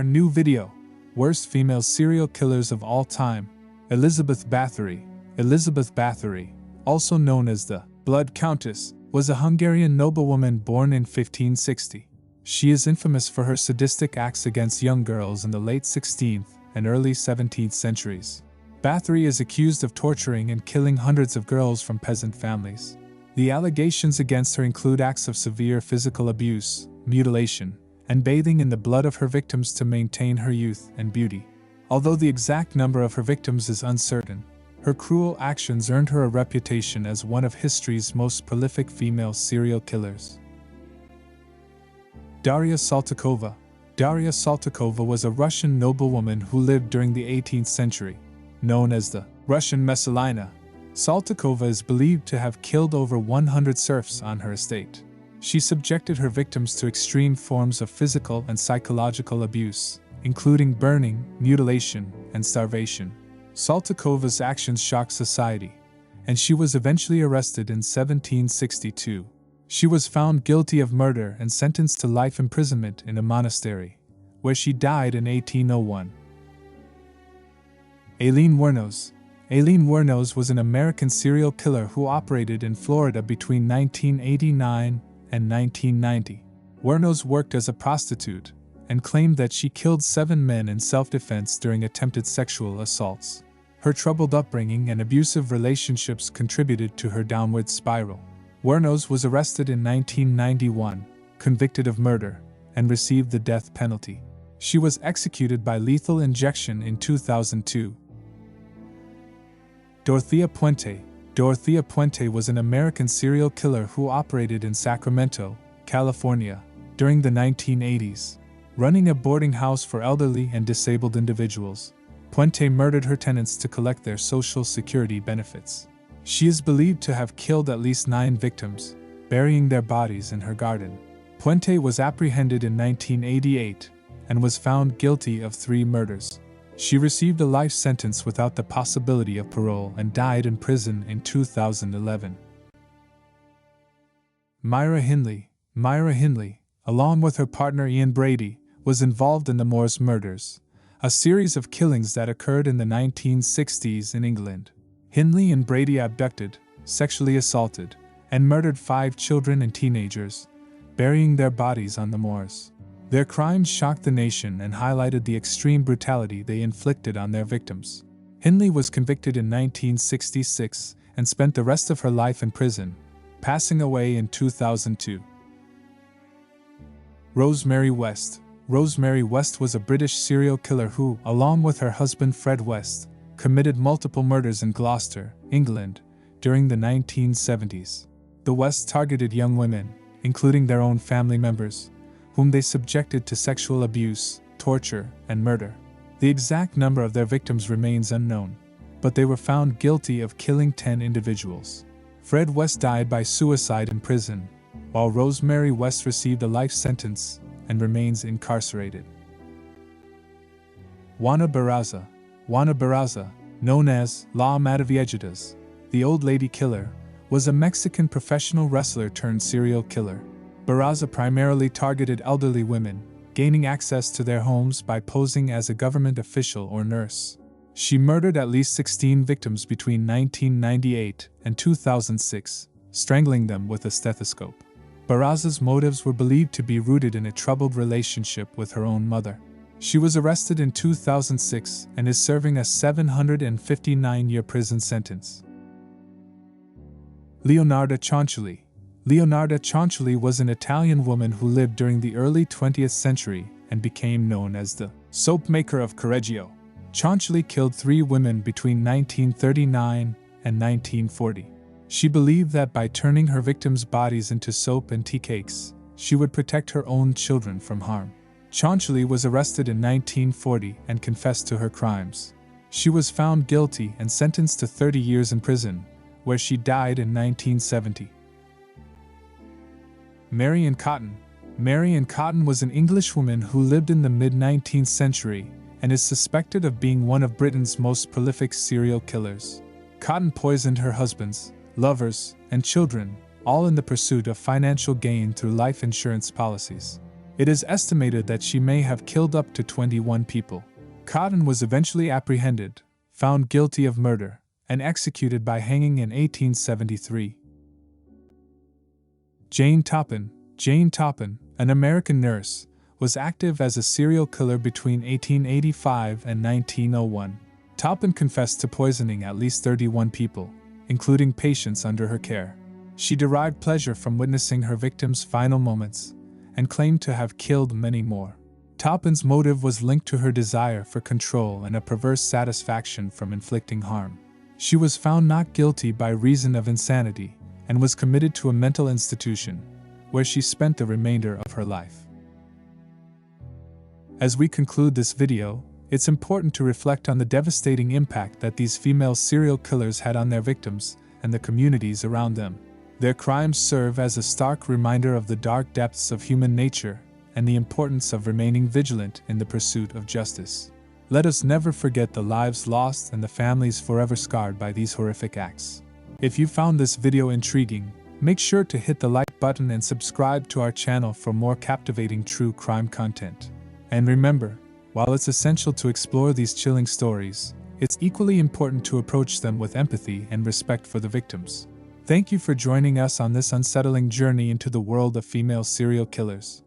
Our new video, Worst Female Serial Killers of All Time, Elizabeth Bathory. Elizabeth Bathory, also known as the Blood Countess, was a Hungarian noblewoman born in 1560. She is infamous for her sadistic acts against young girls in the late 16th and early 17th centuries. Bathory is accused of torturing and killing hundreds of girls from peasant families. The allegations against her include acts of severe physical abuse, mutilation, and bathing in the blood of her victims to maintain her youth and beauty. Although the exact number of her victims is uncertain, her cruel actions earned her a reputation as one of history's most prolific female serial killers. Daria Sokolova. Daria Sokolova was a Russian noblewoman who lived during the 18th century. Known as the Russian Messalina, Sokolova is believed to have killed over 100 serfs on her estate. She subjected her victims to extreme forms of physical and psychological abuse, including burning, mutilation, and starvation. Sokolovan's actions shocked society, and she was eventually arrested in 1762. She was found guilty of murder and sentenced to life imprisonment in a monastery, where she died in 1801. Aileen Wuornos. Aileen Wuornos was an American serial killer who operated in Florida between 1989 and 1990. Wuornos worked as a prostitute and claimed that she killed 7 men in self-defense during attempted sexual assaults. Her troubled upbringing and abusive relationships contributed to her downward spiral. Wuornos was arrested in 1991, convicted of murder, and received the death penalty. She was executed by lethal injection in 2002. Dorothea Puente. Dorothea Puente was an American serial killer who operated in Sacramento, California, during the 1980s. Running a boarding house for elderly and disabled individuals, Puente murdered her tenants to collect their Social Security benefits. She is believed to have killed at least 9 victims, burying their bodies in her garden. Puente was apprehended in 1988 and was found guilty of 3 murders. She received a life sentence without the possibility of parole and died in prison in 2011. Myra Hindley. Myra Hindley, along with her partner Ian Brady, was involved in the Moors murders, a series of killings that occurred in the 1960s in England. Hindley and Brady abducted, sexually assaulted, and murdered 5 children and teenagers, burying their bodies on the moors. Their crimes shocked the nation and highlighted the extreme brutality they inflicted on their victims. Hindley was convicted in 1966 and spent the rest of her life in prison, passing away in 2002. Rosemary West. Rosemary West was a British serial killer who, along with her husband Fred West, committed multiple murders in Gloucester, England, during the 1970s. The Wests targeted young women, including their own family members, whom they subjected to sexual abuse, torture, and murder. The exact number of their victims remains unknown, but they were found guilty of killing 10 individuals. Fred West died by suicide in prison, while Rosemary West received a life sentence and remains incarcerated. Juana Barraza. Juana Barraza, known as La Mataviejitas, the Old Lady Killer, was a Mexican professional wrestler turned serial killer. Barraza primarily targeted elderly women, gaining access to their homes by posing as a government official or nurse. She murdered at least 16 victims between 1998 and 2006, strangling them with a stethoscope. Barraza's motives were believed to be rooted in a troubled relationship with her own mother. She was arrested in 2006 and is serving a 759-year prison sentence. Leonardo Chancelli. Leonardo Chancelli was an Italian woman who lived during the early 20th century and became known as the soap maker of Correggio. Chancelli killed 3 women between 1939 and 1940. She believed that by turning her victims' bodies into soap and tea cakes, she would protect her own children from harm. Chancelli was arrested in 1940 and confessed to her crimes. She was found guilty and sentenced to 30 years in prison, where she died in 1970. Marion Cotton. Marion Cotton was an Englishwoman who lived in the mid-19th century and is suspected of being one of Britain's most prolific serial killers. Cotton poisoned her husbands, lovers, and children, all in the pursuit of financial gain through life insurance policies. It is estimated that she may have killed up to 21 people. Cotton was eventually apprehended, found guilty of murder, and executed by hanging in 1873. Jane Toppin. Jane Toppin, an American nurse, was active as a serial killer between 1885 and 1901. Toppin confessed to poisoning at least 31 people, including patients under her care. She derived pleasure from witnessing her victims' final moments, and claimed to have killed many more. Toppin's motive was linked to her desire for control and a perverse satisfaction from inflicting harm. She was found not guilty by reason of insanity, and was committed to a mental institution, where she spent the remainder of her life. As we conclude this video, it's important to reflect on the devastating impact that these female serial killers had on their victims and the communities around them. Their crimes serve as a stark reminder of the dark depths of human nature and the importance of remaining vigilant in the pursuit of justice. Let us never forget the lives lost and the families forever scarred by these horrific acts. If you found this video intriguing, make sure to hit the like button and subscribe to our channel for more captivating true crime content. And remember, while it's essential to explore these chilling stories, it's equally important to approach them with empathy and respect for the victims. Thank you for joining us on this unsettling journey into the world of female serial killers.